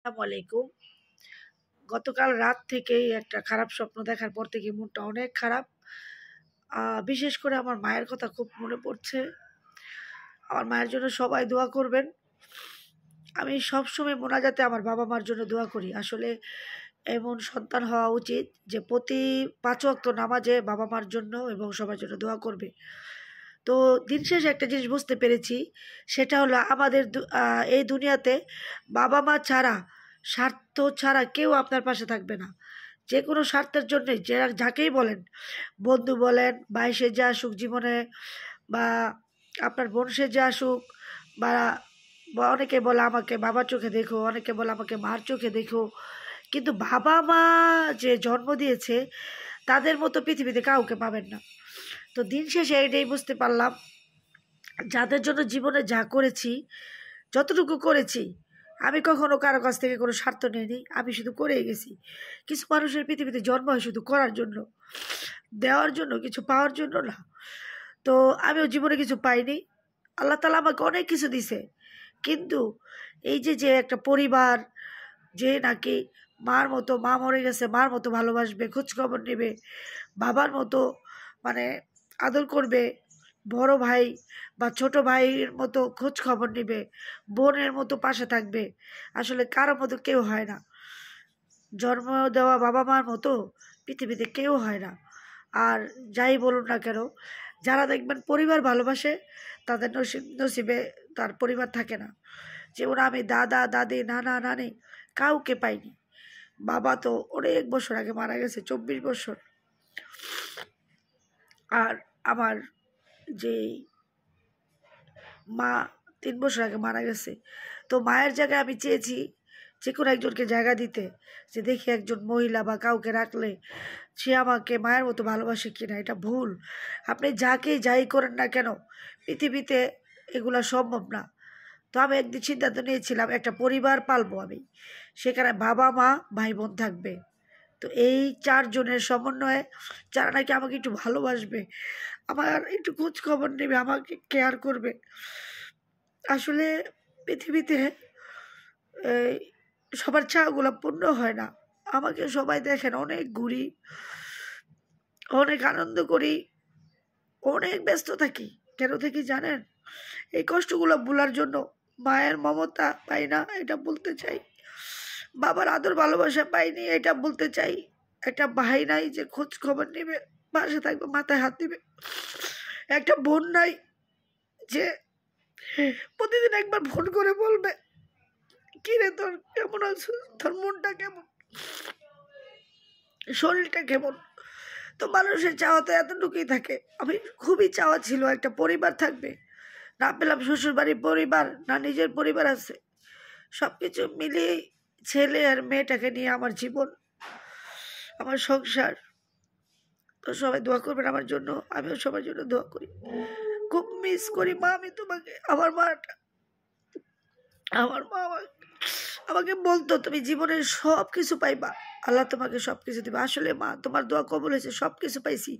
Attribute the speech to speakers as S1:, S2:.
S1: আসসালামু আলাইকুম। গতকাল রাত থেকেই একটা খারাপ স্বপ্ন দেখার পর থেকে মনটা অনেক খারাপ। বিশেষ করে আমার মায়ের কথা খুব মনে পড়ছে। আমার মায়ের জন্য সবাই দোয়া করবেন। আমি সবসময় মোনাজাতে আমার বাবা-মার জন্য দোয়া করি। আসলে এমন সন্তান হওয়া উচিত যে প্রতি ৫ ওয়াক্ত নামাজে বাবা-মার জন্য এবং সবার জন্য দোয়া করবে। তো দিন শেষে একটা জিনিস বুঝতে পেরেছি, সেটা হলো আমাদের এই দুনিয়াতে বাবা-মা ছাড়া, স্বার্থ ছাড়া কেউ আপনার পাশে থাকবে না। যেকোনো স্বার্থের জন্যই যাকেই বলেন, বন্ধু বলেন, ভাই সেজে আসুক জীবনে, বা আপনার বোন সেজে আসুক, বা অনেকে বলে আমাকে বাবার চোখে দেখো, অনেকে বলে আমাকে মার চোখে দেখো, কিন্তু বাবা-মা যে জন্ম দিয়েছে তাদের মতো পৃথিবীতে কাউকে পাবেন না। তো দিন শেষে এটাই বুঝতে পারলাম, যাদের জন্য জীবনে যা করেছি, যতটুকু করেছি, আমি কখনো কারো কাছ থেকে কোনো স্বার্থ নিইনি। আমি শুধু করেই গেছি। কিছু মানুষের পৃথিবীতে জন্ম হয় শুধু করার জন্য, দেওয়ার জন্য, কিছু পাওয়ার জন্য না। তো আমিও জীবনে কিছু পাইনি। আল্লাহ তাআলা আমাকে অনেক কিছু দিছে, কিন্তু এই যে যে একটা পরিবার, যে নাকি মার মতো, মা মরে গেছে মার মতো ভালোবাসবে, খোঁজখবর নেবে, বাবার মতো মানে আদর করবে, বড় ভাই বা ছোট ভাইয়ের মতো খোঁজ খবর নেবে, বোনের মতো পাশে থাকবে, আসলে কারো মতো কেউ হয় না। জন্ম দেওয়া বাবা মার মতো পৃথিবীতে কেউ হয় না। আর যাই বলুন না কেন, যারা দেখবেন পরিবার ভালোবাসে, তাদের নসিবে তার পরিবার থাকে না। যেমন আমি দাদা দাদি নানা নানি কাউকে পাইনি। বাবা তো অনেক বছর আগে মারা গেছে, 24 বছর। আর আমার যে মা 3 বছর আগে মারা গেছে। তো মায়ের জায়গায় আমি চেয়েছি যে কোনো একজনকে জায়গা দিতে, যে দেখি একজন মহিলা বা কাউকে রাখলে সে আমাকে মায়ের মতো ভালোবাসে কিনা। এটা ভুল। আপনি যাই করেন না কেন, পৃথিবীতে এগুলা সম্ভব না। তো আমি একদিন সিদ্ধান্ত নিয়েছিলাম একটা পরিবার পালবো আমি, সেখানে বাবা মা ভাই বোন থাকবে। তো এই 4 জনের সমন্বয়ে যারা নাকি আমাকে একটু ভালোবাসবে, আমার একটু খোঁজ খবর নেবে, আমাকে কেয়ার করবে। আসলে পৃথিবীতে এই সবার চাওয়াগুলো পূর্ণ হয় না। আমাকে সবাই দেখেন অনেক ঘুরি, অনেক আনন্দ করি, অনেক ব্যস্ত থাকি। কেন থাকি জানেন? এই কষ্টগুলো ভোলার জন্য। মায়ের মমতা পাই না, এটা বলতে চাই। বাবার আদর ভালোবাসা পাইনি, এটা বলতে চাই। একটা ভাই নাই যে খোঁজ খবর নেবে, পাশে থাকবে, মাথায় হাত দিবে। একটা বোন নাই যে প্রতিদিন একবার ফোন করে বলবে, কিরে তোর কেমন আছো, তোর মনটা কেমন, শরীরটা কেমন। তো মানুষের চাওয়া তো এতটুকুই থাকে। আমি খুবই চাওয়া ছিল একটা পরিবার থাকবে, না পেলাম শ্বশুর বাড়ির পরিবার, না নিজের পরিবার আছে। সব কিছু মিলিয়ে ছেলে আর মেয়েটাকে নিয়ে আমার জীবন, আমার সংসার। তো সবাই দোয়া করবেন আমার জন্য, আমিও সবার জন্য দোয়া করি। খুব মিস করি মা আমি তোমাকে। আমার মাটা, আমার মা আমাকে বলতো তুমি জীবনের সব কিছু পাইবা, আল্লাহ তোমাকে সব কিছু দিবে। আসলে মা তোমার দোয়া কবুল হয়েছে, সব কিছু পাইছি।